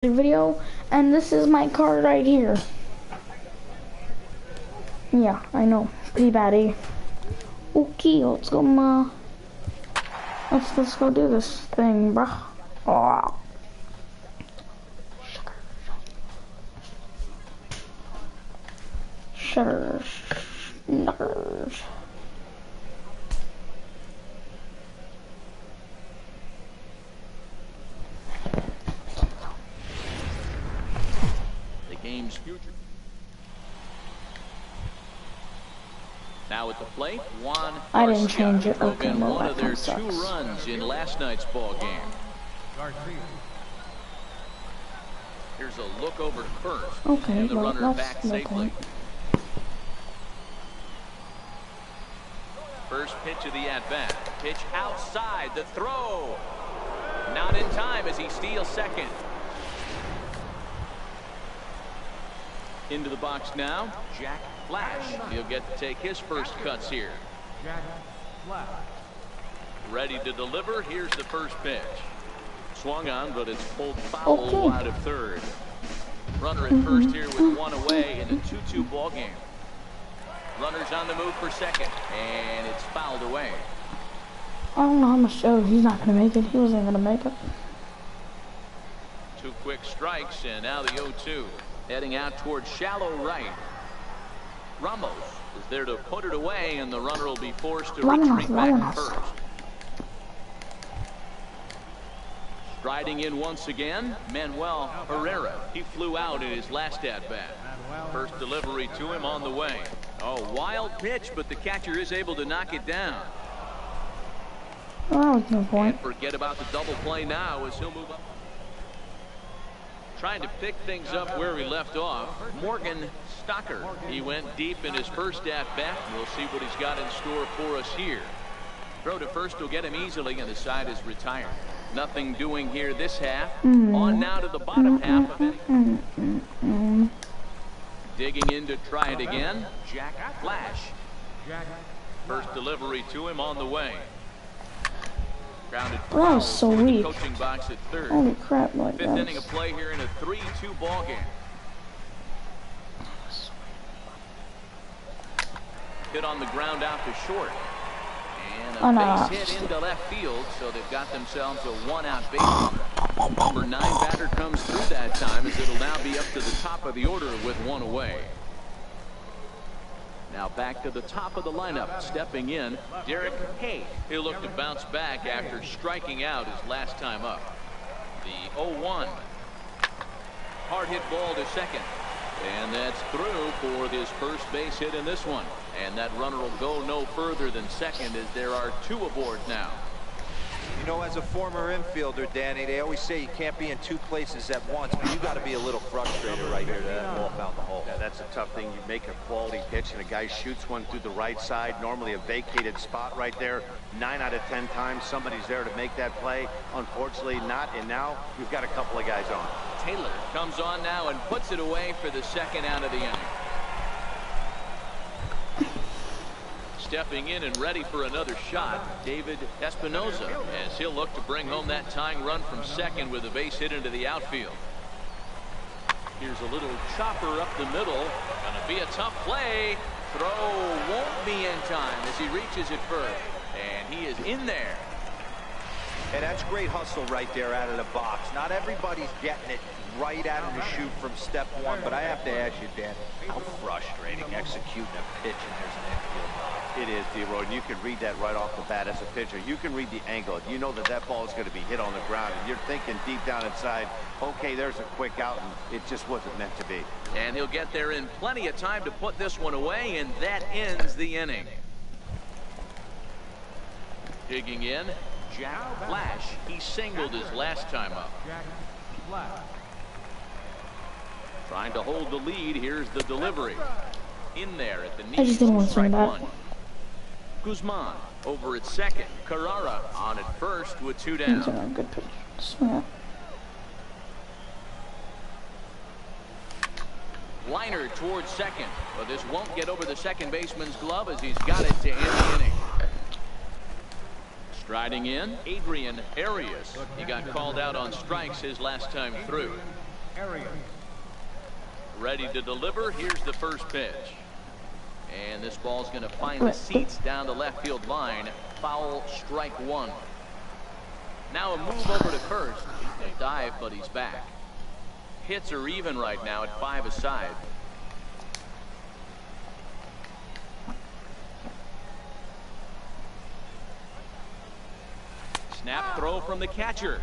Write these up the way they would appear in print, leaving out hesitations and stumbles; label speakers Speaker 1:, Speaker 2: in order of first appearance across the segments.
Speaker 1: video, and this is my card right here. Yeah, I know, pretty bad, eh? Okay, let's go, let's go do this thing, bruh. Oh. Sugar, snuckers.
Speaker 2: Game's future. Now at the plate, Juan.
Speaker 1: I didn't change it. Okay, well,
Speaker 2: one
Speaker 1: that
Speaker 2: of their
Speaker 1: sucks.
Speaker 2: 2 runs in last night's ball game. Here's a look over to first.
Speaker 1: Okay,
Speaker 2: and the
Speaker 1: well,
Speaker 2: runner
Speaker 1: that's
Speaker 2: back
Speaker 1: no
Speaker 2: safely.
Speaker 1: point.
Speaker 2: First pitch of the at-bat. Pitch outside. The throw. Not in time as he steals second. Into the box now, Jack Flash. He'll get to take his first cuts here.
Speaker 3: Jack Flash.
Speaker 2: Ready to deliver. Here's the first pitch. Swung on, but it's pulled foul wide of third. Runner at first here with 1 away in a 2-2 ball game. Runner's on the move for second, and it's fouled away.
Speaker 1: I don't know how much. Oh, he's not gonna make it. He wasn't gonna make it.
Speaker 2: 2 quick strikes, and now the 0-2. Heading out towards shallow right. Ramos is there to put it away, and the runner will be forced to retreat back to first. Striding in once again, Manuel Herrera. He flew out in his last at-bat. First delivery to him on the way. Oh, wild pitch, but the catcher is able to knock it down.
Speaker 1: Oh, that was no point.
Speaker 2: And forget about the double play now as he'll move up. Trying to pick things up where we left off. Morgan Stocker. He went deep in his first at-bat. We'll see what he's got in store for us here. Throw to first will get him easily, and the side is retired. Nothing doing here this half. On now to the bottom half of it. Digging in to try it again. Jack Flash. First delivery to him on the way. Grounded
Speaker 1: That was so weak.
Speaker 2: coaching box at third.
Speaker 1: Holy crap, like
Speaker 2: Fifth
Speaker 1: that.
Speaker 2: inning of play here in a 3-2 ball game. Hit on the ground out to short. And a base hit into left field, so they've got themselves a 1-out base runner. Number 9 batter comes through that time, as it'll now be up to the top of the order with 1 away. Now back to the top of the lineup. Stepping in, Derek Hay. He'll look to bounce back after striking out his last time up. The 0-1. Hard hit ball to second. And that's through for this first base hit in this one. And that runner will go no further than second, as there are 2 aboard now.
Speaker 4: You know, as a former infielder, Danny, they always say you can't be in 2 places at once, but you got to be a little frustrated right here that that ball found the hole.
Speaker 5: Yeah, that's a tough thing. You make a quality pitch and a guy shoots one through the right side, normally a vacated spot right there. 9 out of 10 times somebody's there to make that play. Unfortunately not, and now you've got a couple of guys on.
Speaker 2: Taylor comes on now and puts it away for the second out of the inning. Stepping in and ready for another shot, David Espinoza, as he'll look to bring home that tying run from second with a base hit into the outfield. Here's a little chopper up the middle. Gonna be a tough play. Throw won't be in time as he reaches it first. And he is in there.
Speaker 4: And that's great hustle right there out of the box. Not everybody's getting it right out of the chute from step 1, but I have to ask you, Dan, how frustrating executing a pitch and there's an infield knock.
Speaker 5: It is, D-Roy, and you can read that right off the bat as a pitcher. You can read the angle. You know that that ball is going to be hit on the ground, and you're thinking deep down inside, okay, there's a quick out, and it just wasn't meant to be.
Speaker 2: And he'll get there in plenty of time to put this one away, and that ends the inning. Digging in, Jack Flash. He singled his last time up.
Speaker 3: Jack Flash.
Speaker 2: Trying to hold the lead. Here's the delivery. In there at the knee.
Speaker 1: I just didn't want to
Speaker 2: Strike
Speaker 1: say that.
Speaker 2: 1. Guzman over at second. Carrara on at first with 2
Speaker 1: He's
Speaker 2: down.
Speaker 1: a good pitch. Yeah.
Speaker 2: Liner towards second, but this won't get over the second baseman's glove as he's got it to end the inning. Striding in, Adrian Arias. He got called out on strikes his last time through.
Speaker 3: area.
Speaker 2: Ready to deliver. Here's the first pitch. And this ball's going to find the seats down the left field line. Foul, strike one. Now a move over to first. He's going to dive, but he's back. Hits are even right now at 5 aside. Snap throw from the catcher.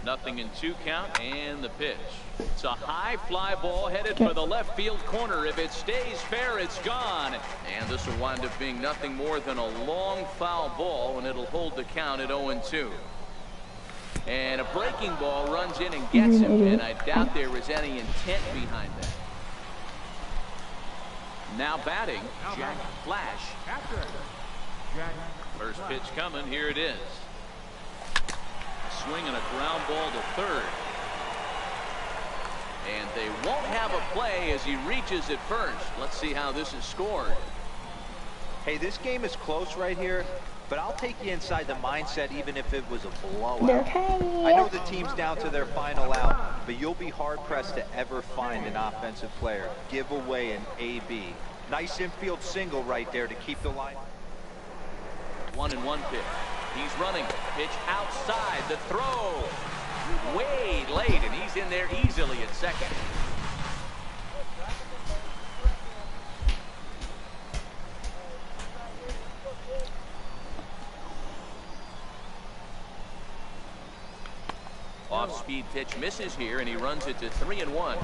Speaker 2: Nothing in 2 count, and the pitch. It's a high fly ball headed for the left field corner. If it stays fair, it's gone. And this will wind up being nothing more than a long foul ball, and it'll hold the count at 0-2. And a breaking ball runs in and gets him, and I doubt there was any intent behind that. Now batting, Jack Flash. First pitch coming, here it is. Swinging a ground ball to third. And they won't have a play as he reaches it first. Let's see how this is scored.
Speaker 4: Hey, this game is close right here, but I'll take you inside the mindset even if it was a blowout. I know the team's down to their final out, but you'll be hard-pressed to ever find an offensive player give away an AB. Nice infield single right there to keep the line.
Speaker 2: 1-1 pitch. He's running. Pitch outside. The throw. Way late, and he's in there easily at second. Off-speed pitch misses here, and he runs it to 3-1.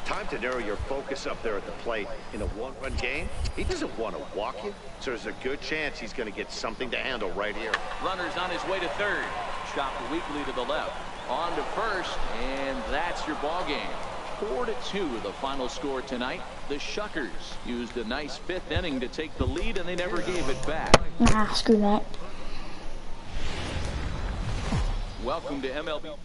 Speaker 5: Time to narrow your focus up there at the plate. In a one-run game, he doesn't want to walk you, so there's a good chance he's going to get something to handle right here.
Speaker 2: Runner's on his way to third. Chopped weakly to the left. On to first, and that's your ball game. 4-2 the final score tonight. The Shuckers used a nice 5th inning to take the lead, and they never gave it back.
Speaker 1: Nah, screw that.
Speaker 2: Welcome to MLB.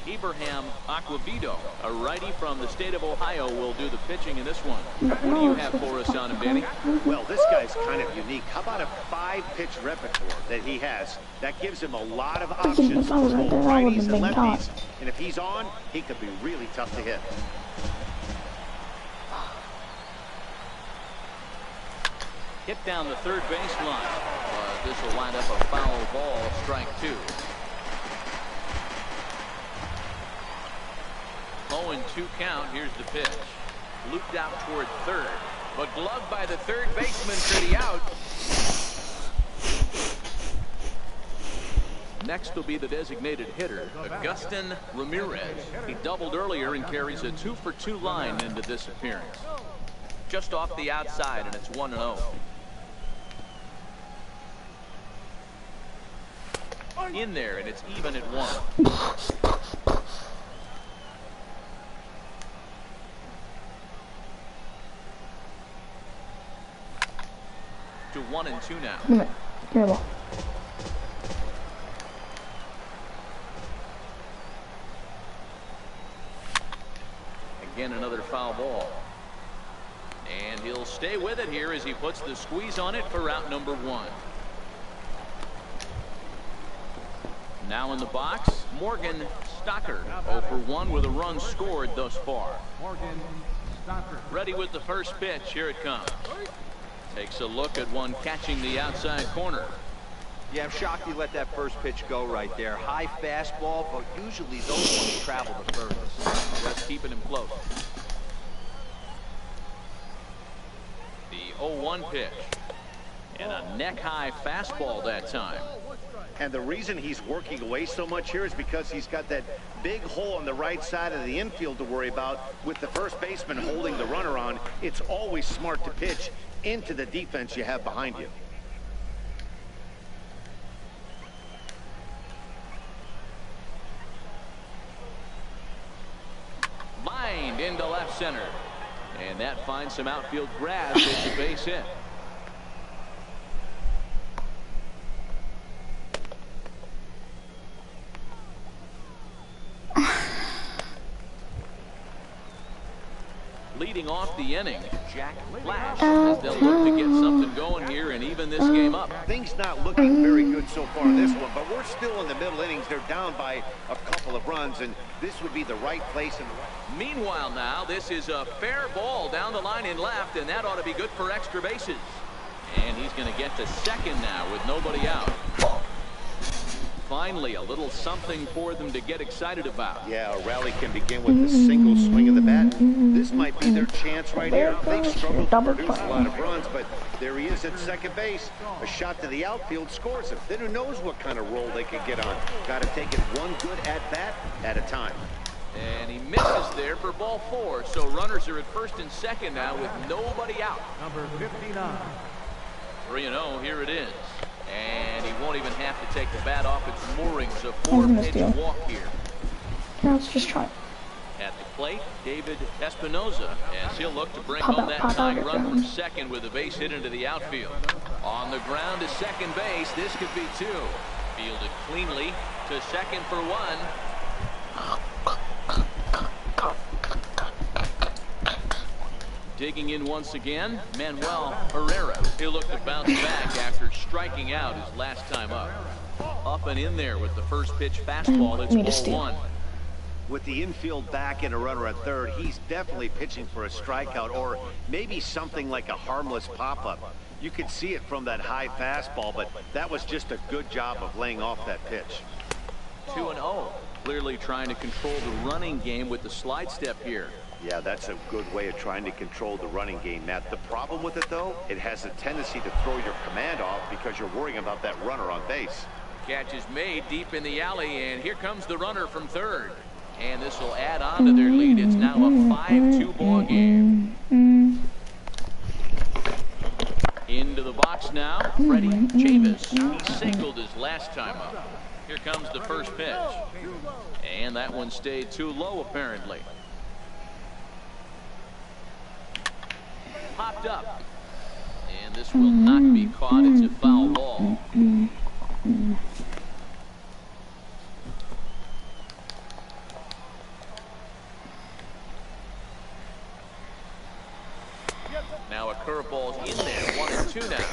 Speaker 2: Ibrahim Aquavito, a righty from the state of Ohio, will do the pitching in this one. What do you have for us on him, Danny?
Speaker 5: Well, this guy's kind of unique. How about a 5-pitch repertoire that he has? That gives him a lot of options for both righties and lefties. And if he's on, he could be really tough to hit.
Speaker 2: Hit down the third baseline. This will wind up a foul ball, strike 2. 0-2 count. Here's the pitch. Looped out toward third, but gloved by the third baseman for the out. Next will be the designated hitter, Agustin Ramirez. He doubled earlier and carries a 2-for-2 line into this appearance. Just off the outside, and it's 1-0. In there, and it's even at 1. To 1-2 now.
Speaker 1: Give me a ball.
Speaker 2: Again, another foul ball. And he'll stay with it here as he puts the squeeze on it for out number 1. Now in the box, Morgan Stocker, 0-for-1 with a run scored thus far.
Speaker 3: Morgan Stocker.
Speaker 2: Ready with the first pitch. Here it comes. Takes a look at one catching the outside corner.
Speaker 4: Yeah, I'm shocked he let that first pitch go right there. High fastball, but usually those ones travel the furthest.
Speaker 2: Just keeping him close. The 0-1 pitch. And a neck-high fastball that time.
Speaker 5: And the reason he's working away so much here is because he's got that big hole on the right side of the infield to worry about. With the first baseman holding the runner on, it's always smart to pitch into the defense you have behind you.
Speaker 2: Lined into left center. And that finds some outfield grass. It's a base hit. leading off the inning, Jack Flash, as they'll look to get something going here and even this game up.
Speaker 5: Things not looking very good so far in this one, but we're still in the middle innings. They're down by a couple of runs, and this would be the right place.
Speaker 2: Meanwhile now, this is a fair ball down the line in left, and that ought to be good for extra bases. And he's going to get to second now with nobody out. Finally, a little something for them to get excited about.
Speaker 5: Yeah, a rally can begin with a single swing of the bat. This might be their chance right here. They've struggled to produce a lot of runs, but there he is at second base. A shot to the outfield scores him. Then who knows what kind of role they could get on. Got to take it one good at-bat at a time.
Speaker 2: And he misses there for ball 4. So runners are at first and second now with nobody out.
Speaker 3: Number 59.
Speaker 2: 3-0, here it is. And he won't even have to take the bat off its moorings. A 4-pitch walk here.
Speaker 1: Now let's just try.
Speaker 2: At the plate, David Espinoza, as he'll look to bring home that tying run from second with a base hit into the outfield. On the ground to second base, this could be 2. Fielded cleanly to second for 1. Digging in once again, Manuel Herrera. He'll look to bounce back after striking out his last time up. Up and in there with the first pitch fastball. It's ball 1.
Speaker 5: With the infield back and a runner at third, he's definitely pitching for a strikeout or maybe something like a harmless pop-up. You could see it from that high fastball, but that was just a good job of laying off that pitch.
Speaker 2: 2-0. Clearly trying to control the running game with the slide step here.
Speaker 5: Yeah, that's a good way of trying to control the running game, Matt. The problem with it, though, it has a tendency to throw your command off because you're worrying about that runner on base.
Speaker 2: Catch is made deep in the alley, and here comes the runner from third. And this will add on to their lead. It's now a 5-2 ball game. Into the box now, Freddie Chavis. He singled his last time up. Here comes the first pitch. And that one stayed too low, apparently. Popped up. And this will not be caught. It's a foul ball. Now a curveball's in there. 1-2 now.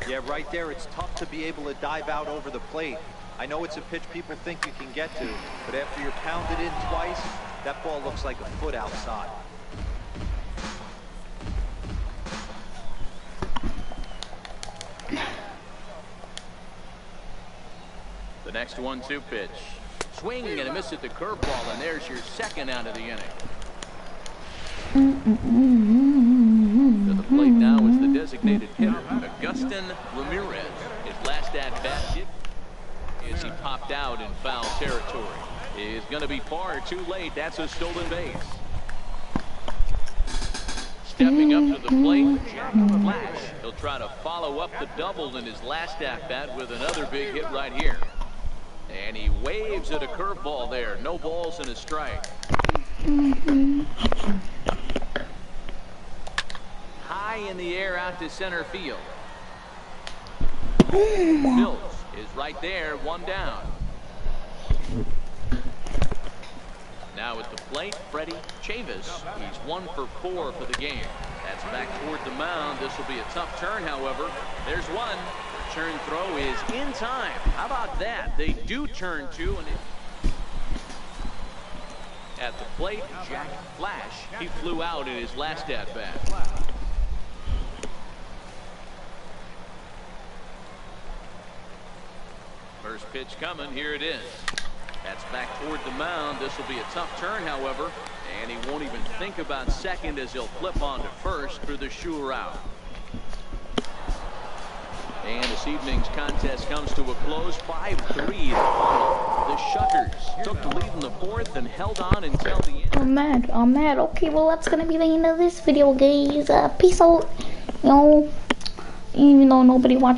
Speaker 4: Yeah, right there, it's tough to be able to dive out over the plate. I know it's a pitch people think you can get to, but after you're pounded in twice, that ball looks like a foot outside.
Speaker 2: The next 1-2 pitch. Swing and a miss at the curveball, and there's your second out of the inning. To the plate now is the designated hitter, Agustin Ramirez. His last at-bat as he popped out in foul territory. Is going to be far too late. That's a stolen base. Stepping up to the plate, Jack Flash. He'll try to follow up the double in his last at-bat with another big hit right here. And he waves at a curveball there. No balls and a strike. High in the air out to center field. Mills is right there, 1 down. Now at the plate, Freddie Chavis. He's 1 for 4 for the game. That's back toward the mound. This will be a tough turn, however. There's one. Return throw is in time. How about that? They do turn 2, and at the plate, Jack Flash. He flew out in his last at-bat. First pitch coming. Here it is. That's back toward the mound. This will be a tough turn, however, and he won't even think about second as he'll flip on to first for the sure out. And this evening's contest comes to a close. 5-3. The Shuckers took the lead in the 4th and held on until the end.
Speaker 1: I'm mad. Okay, well, that's gonna be the end of this video, guys. Peace out. You know, even though nobody watched.